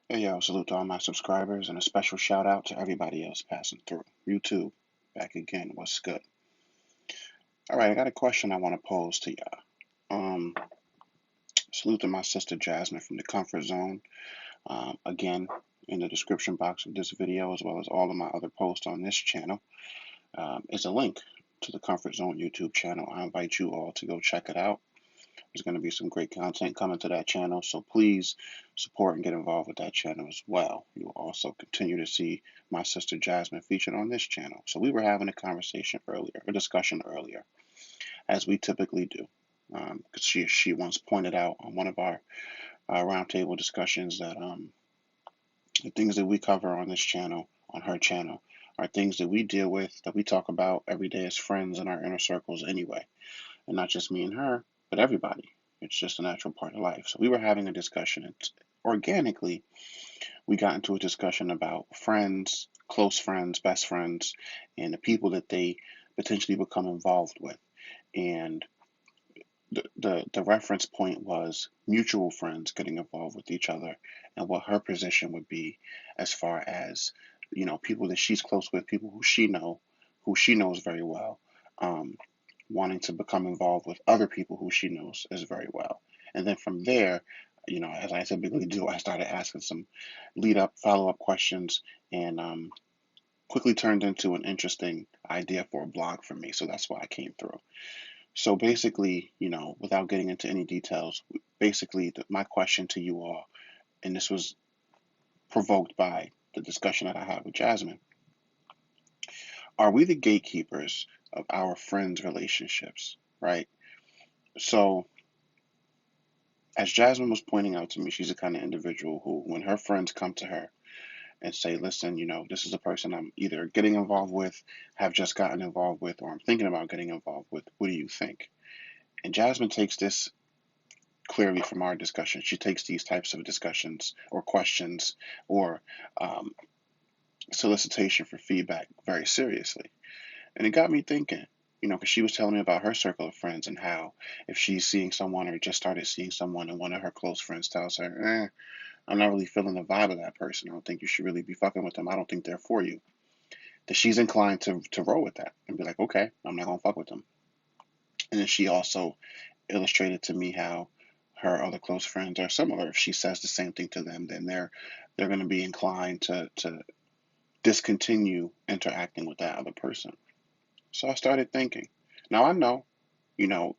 Hey yo, salute to all my subscribers and a special shout out to everybody else passing through. YouTube, back again, what's good? Alright, I got a question I want to pose to y'all. Salute to my sister Jasmine from the Comfort Zone. Again, in the description box of this video, as well as all of my other posts on this channel, is a link to the Comfort Zone YouTube channel. I invite you all to go check it out. There's going to be some great content coming to that channel, so please support and get involved with that channel as well. You will also continue to see my sister Jasmine featured on this channel. So we were having a conversation earlier, a discussion earlier, as we typically do. Because she once pointed out on one of our roundtable discussions that the things that we cover on this channel, on her channel, are things that we deal with, that we talk about every day as friends in our inner circles anyway. And not just me and her, but everybody. It's just a natural part of life. So we were having a discussion, and organically, we got into a discussion about friends, close friends, best friends, and the people that they potentially become involved with. And the reference point was mutual friends getting involved with each other, and what her position would be as far as people that she's close with, people who she knows very well, um, wanting to become involved with other people who she knows as very well. And then from there, as I typically do, I started asking some lead up, follow up questions, and quickly turned into an interesting idea for a blog for me. So that's why I came through. So basically, without getting into any details, basically, my question to you all, and this was provoked by the discussion that I had with Jasmine, are we the gatekeepers of our friends' relationships, right? So as Jasmine was pointing out to me, she's the kind of individual who, when her friends come to her and say, listen, this is a person I'm either getting involved with, have just gotten involved with, or I'm thinking about getting involved with, what do you think? And Jasmine takes this clearly from our discussion. She takes these types of discussions or questions or um, solicitation for feedback very seriously. And it got me thinking, because she was telling me about her circle of friends and how if she's seeing someone or just started seeing someone and one of her close friends tells her, I'm not really feeling the vibe of that person. I don't think you should really be fucking with them. I don't think they're for you. That she's inclined to roll with that and be like, okay, I'm not gonna fuck with them. And then she also illustrated to me how her other close friends are similar. If she says the same thing to them, then they're gonna be inclined to discontinue interacting with that other person. So I started thinking. Now I know,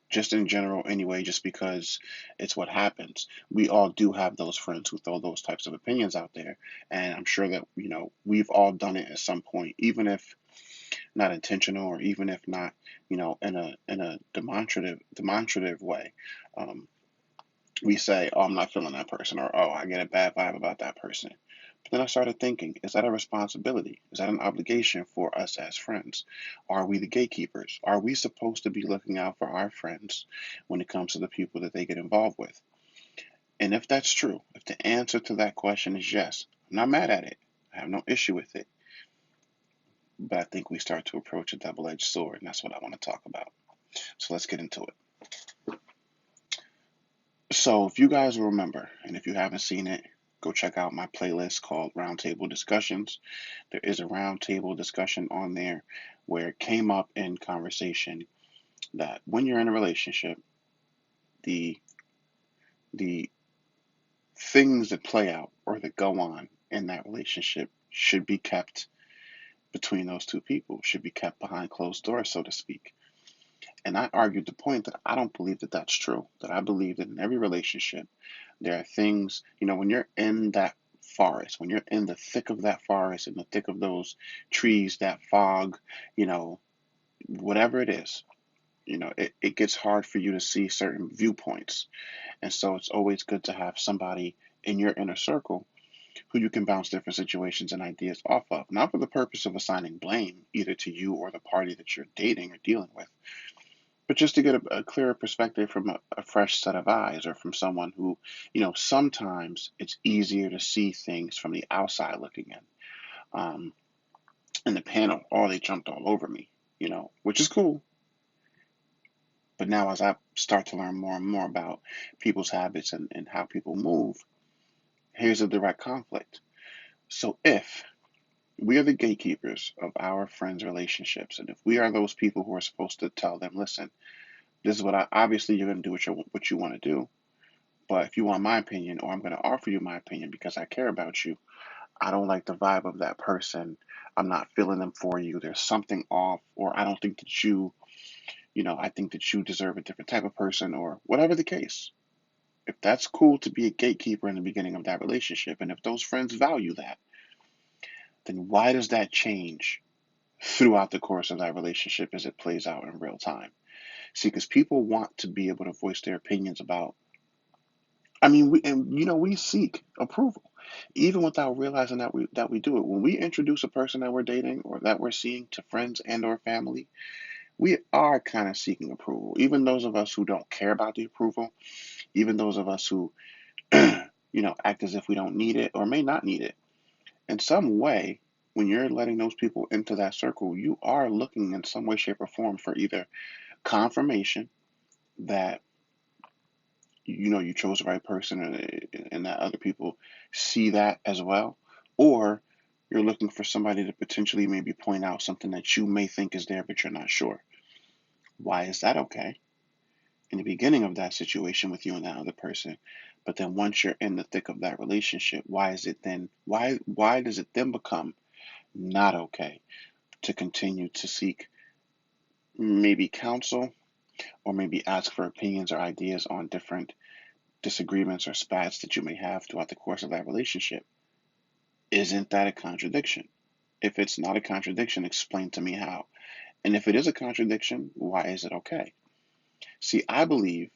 just in general anyway, just because it's what happens. We all do have those friends who throw those types of opinions out there. And I'm sure that, we've all done it at some point, even if not intentional or even if not, in a demonstrative way. Um, we say, oh, I'm not feeling that person, or oh, I get a bad vibe about that person. But then I started thinking, is that a responsibility? Is that an obligation for us as friends? Are we the gatekeepers? Are we supposed to be looking out for our friends when it comes to the people that they get involved with? And if that's true, if the answer to that question is yes, I'm not mad at it. I have no issue with it. But I think we start to approach a double edged sword, and that's what I want to talk about. So let's get into it. So, if you guys remember, and if you haven't seen it, go check out my playlist called Roundtable Discussions. There is a roundtable discussion on there where it came up in conversation that when you're in a relationship, the the things that play out or that go on in that relationship should be kept between those two people, should be kept behind closed doors, so to speak. And I argued the point that I don't believe that that's true. That I believe that in every relationship, there are things, when you're in that forest, when you're in the thick of that forest, in the thick of those trees, that fog, you know, whatever it is, it gets hard for you to see certain viewpoints. And so it's always good to have somebody in your inner circle who you can bounce different situations and ideas off of, not for the purpose of assigning blame either to you or the party that you're dating or dealing with, but just to get a clearer perspective from a fresh set of eyes or from someone who, sometimes it's easier to see things from the outside looking in. In the panel, oh, they jumped all over me, which is cool. But now, as I start to learn more and more about people's habits and how people move, Here's a direct conflict. So if we are the gatekeepers of our friends' relationships, and if we are those people who are supposed to tell them, listen, this is what obviously you're going to do what you want to do, but if you want my opinion, or I'm going to offer you my opinion because I care about you, I don't like the vibe of that person. I'm not feeling them for you. There's something off, or I don't think that I think that you deserve a different type of person, or whatever the case. If that's cool to be a gatekeeper in the beginning of that relationship, and if those friends value that, then why does that change throughout the course of that relationship as it plays out in real time? See, because people want to be able to voice their opinions about. I mean, we seek approval, even without realizing that we do it. When we introduce a person that we're dating or that we're seeing to friends and or family, we are kind of seeking approval. Even those of us who don't care about the approval, even those of us who, act as if we don't need it or may not need it. In some way, when you're letting those people into that circle, you are looking in some way, shape, or form for either confirmation that you chose the right person, and that other people see that as well, or you're looking for somebody to potentially maybe point out something that you may think is there but you're not sure. Why is that okay in the beginning of that situation with you and that other person? But then once you're in the thick of that relationship, why does it then become not okay to continue to seek maybe counsel, or maybe ask for opinions or ideas on different disagreements or spats that you may have throughout the course of that relationship? Isn't that a contradiction? If it's not a contradiction, explain to me how. And if it is a contradiction, why is it okay? See, I believe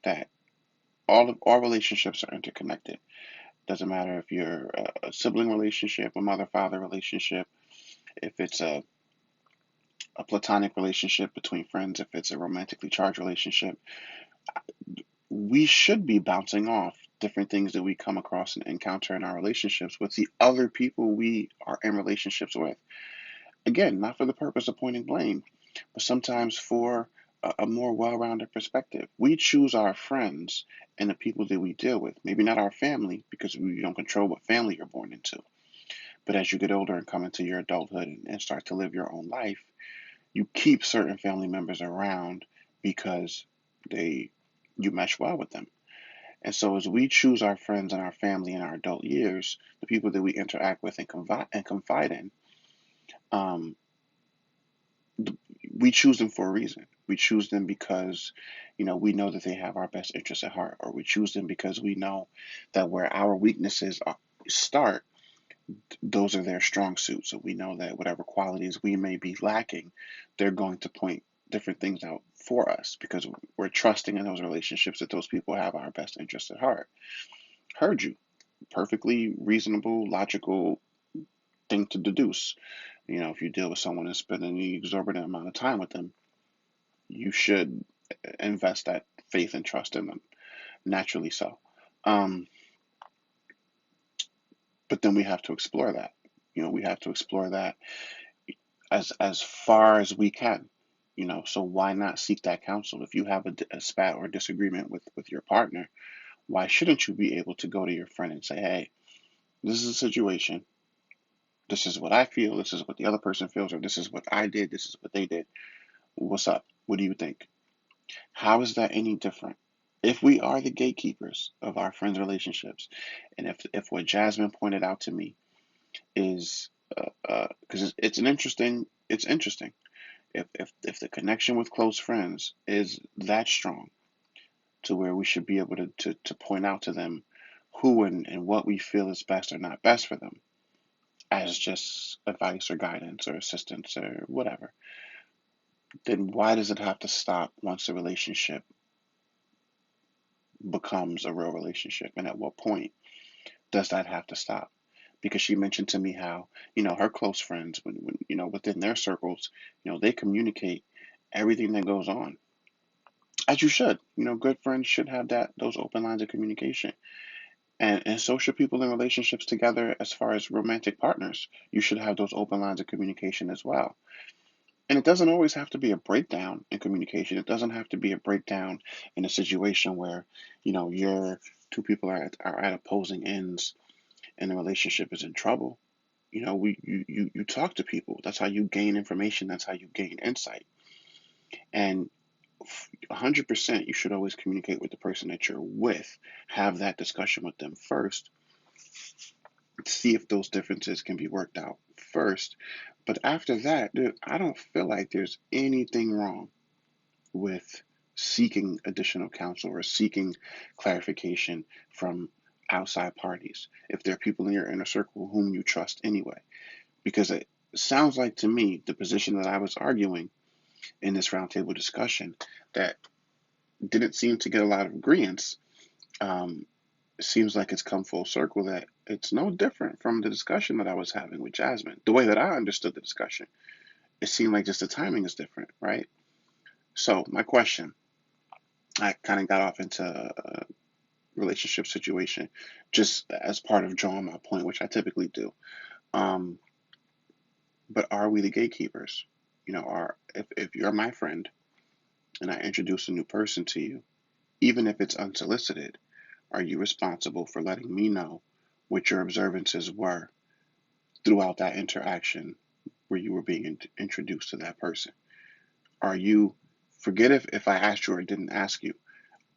that all relationships are interconnected. Doesn't matter if you're a sibling relationship, a mother-father relationship, if it's a platonic relationship between friends, if it's a romantically charged relationship. We should be bouncing off different things that we come across and encounter in our relationships with the other people we are in relationships with. Again, not for the purpose of pointing blame, but sometimes for a more well rounded perspective. We choose our friends and the people that we deal with. Maybe not our family, because we don't control what family you're born into. But as you get older and come into your adulthood and start to live your own life, you keep certain family members around because they you mesh well with them. And so, as we choose our friends and our family in our adult years, the people that we interact with and confide in, um, we choose them for a reason. We choose them because, we know that they have our best interests at heart, or we choose them because we know that where our weaknesses start, those are their strong suits. So we know that whatever qualities we may be lacking, they're going to point different things out for us because we're trusting in those relationships that those people have our best interests at heart. Heard you. Perfectly reasonable, logical thing to deduce. If you deal with someone and spend an exorbitant amount of time with them, you should invest that faith and trust in them. Naturally so. Um, but then we have to explore that. We have to explore that as far as we can. So why not seek that counsel? If you have a spat or disagreement with your partner, why shouldn't you be able to go to your friend and say, hey, this is a situation. This is what I feel. This is what the other person feels, or this is what I did. This is what they did. What's up? What do you think? How is that any different? If we are the gatekeepers of our friends' relationships, and if what Jasmine pointed out to me is, because it's interesting. If the connection with close friends is that strong to where we should be able to point out to them who and what we feel is best or not best for them as just advice or guidance or assistance or whatever, then why does it have to stop once the relationship becomes a real relationship? And at what point does that have to stop? Because she mentioned to me how, her close friends, when within their circles, they communicate everything that goes on. As you should. Good friends should have those open lines of communication. And so should people in relationships together as far as romantic partners. You should have those open lines of communication as well. And it doesn't always have to be a breakdown in communication. It doesn't have to be a breakdown in a situation where, you're two people are at opposing ends and the relationship is in trouble, you talk to people. That's how you gain information. That's how you gain insight. And 100%, you should always communicate with the person that you're with. Have that discussion with them first. See if those differences can be worked out first. But after that, dude, I don't feel like there's anything wrong with seeking additional counsel or seeking clarification from outside parties if there are people in your inner circle whom you trust anyway. Because it sounds like to me the position that I was arguing in this roundtable discussion that didn't seem to get a lot of agreements. It seems like it's come full circle that it's no different from the discussion that I was having with Jasmine. The way that I understood the discussion, it seemed like just the timing is different, right? So my question, I kind of got off into a relationship situation just as part of drawing my point, which I typically do. Um, but are we the gatekeepers? If you're my friend and I introduce a new person to you, even if it's unsolicited, are you responsible for letting me know what your observances were throughout that interaction where you were being introduced to that person? Are you, forget if I asked you or didn't ask you,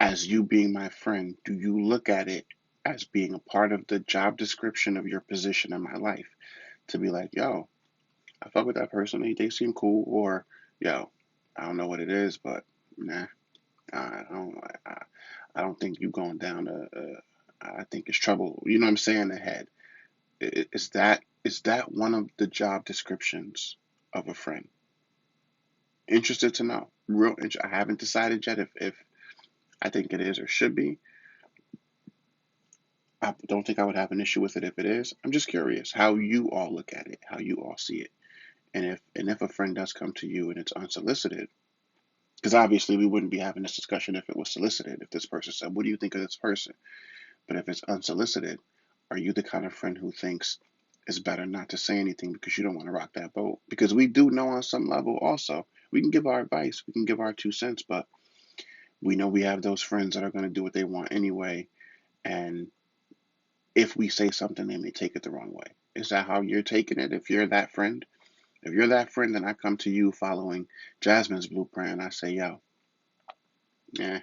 as you being my friend, do you look at it as being a part of the job description of your position in my life? To be like, yo, I fuck with that person, they seem cool, or yo, I don't know what it is, but nah, I don't, I don't think you going down I think it's trouble. You know what I'm saying? Ahead. Is that one of the job descriptions of a friend? Interested to know. I haven't decided yet if I think it is or should be. I don't think I would have an issue with it if it is. I'm just curious how you all look at it, how you all see it, and if a friend does come to you and it's unsolicited, because obviously we wouldn't be having this discussion if it was solicited. If this person said, "What do you think of this person?" But if it's unsolicited, are you the kind of friend who thinks it's better not to say anything because you don't want to rock that boat? Because we do know on some level also, we can give our advice, we can give our 2 cents, but we know we have those friends that are going to do what they want anyway. And if we say something, they may take it the wrong way. Is that how you're taking it? If you're that friend? If you're that friend, then I come to you following Jasmine's blueprint and I say, yo, yeah,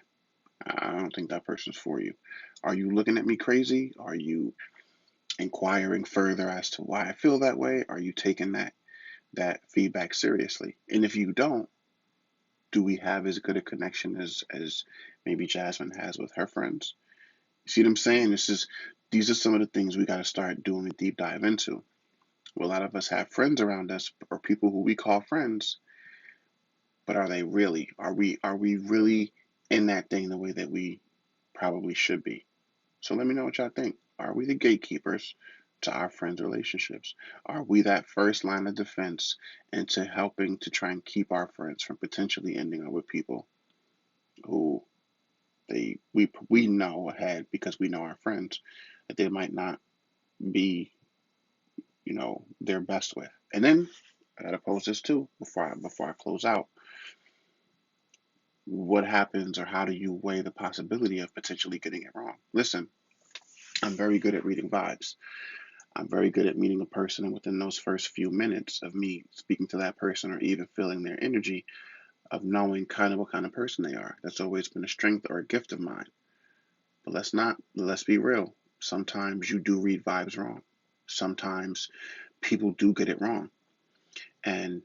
I don't think that person's for you. Are you looking at me crazy? Are you inquiring further as to why I feel that way? Are you taking that feedback seriously? And if you don't, do we have as good a connection as maybe Jasmine has with her friends? You see what I'm saying? These are some of the things we got to start doing a deep dive into. Well, a lot of us have friends around us or people who we call friends, but are they really? Are we really in that thing the way that we probably should be? So let me know what y'all think. Are we the gatekeepers to our friends' relationships? Are we that first line of defense into helping to try and keep our friends from potentially ending up with people who we know ahead because we know our friends that they might not be, their best with? And then I gotta pose this too before I close out. What happens or how do you weigh the possibility of potentially getting it wrong? Listen, I'm very good at reading vibes. I'm very good at meeting a person, and within those first few minutes of me speaking to that person or even feeling their energy, of knowing kind of what kind of person they are. That's always been a strength or a gift of mine. But let's be real. Sometimes you do read vibes wrong. Sometimes people do get it wrong. And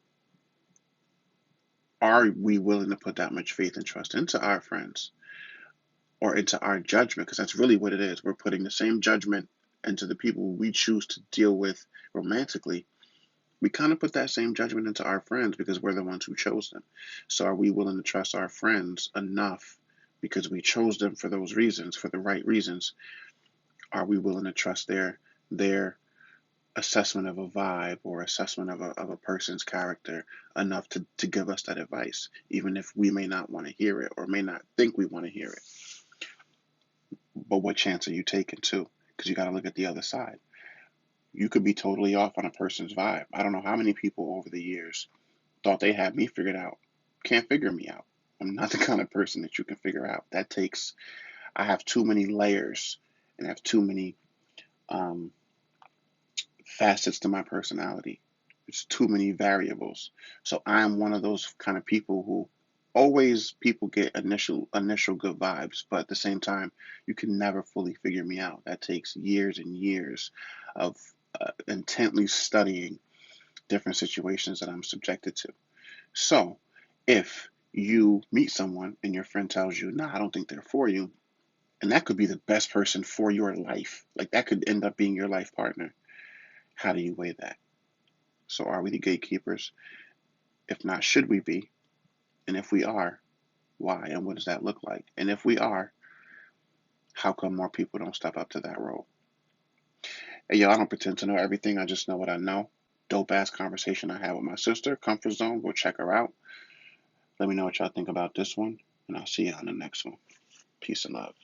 are we willing to put that much faith and trust into our friends or into our judgment? Because that's really what it is. We're putting the same judgment into the people we choose to deal with romantically. We kind of put that same judgment into our friends because we're the ones who chose them. So are we willing to trust our friends enough because we chose them for those reasons, for the right reasons? Are we willing to trust their assessment of a vibe or assessment of a person's character enough to give us that advice, even if we may not want to hear it or may not think we want to hear it? But what chance are you taking too? Because you got to look at the other side. You could be totally off on a person's vibe. I don't know how many people over the years thought they had me figured out. Can't figure me out. I'm not the kind of person that you can figure out. That takes, I have too many layers and have too many um, facets to my personality. It's too many variables. So I'm one of those kind of people who always people get initial good vibes, but at the same time, you can never fully figure me out. That takes years and years of intently studying different situations that I'm subjected to. So if you meet someone and your friend tells you, "Nah, I don't think they're for you," and that could be the best person for your life, like that could end up being your life partner. How do you weigh that? So are we the gatekeepers? If not, should we be? And if we are, why? And what does that look like? And if we are, how come more people don't step up to that role? Hey, yo, I don't pretend to know everything. I just know what I know. Dope ass conversation I had with my sister. Comfort Zone. Go check her out. Let me know what y'all think about this one. And I'll see you on the next one. Peace and love.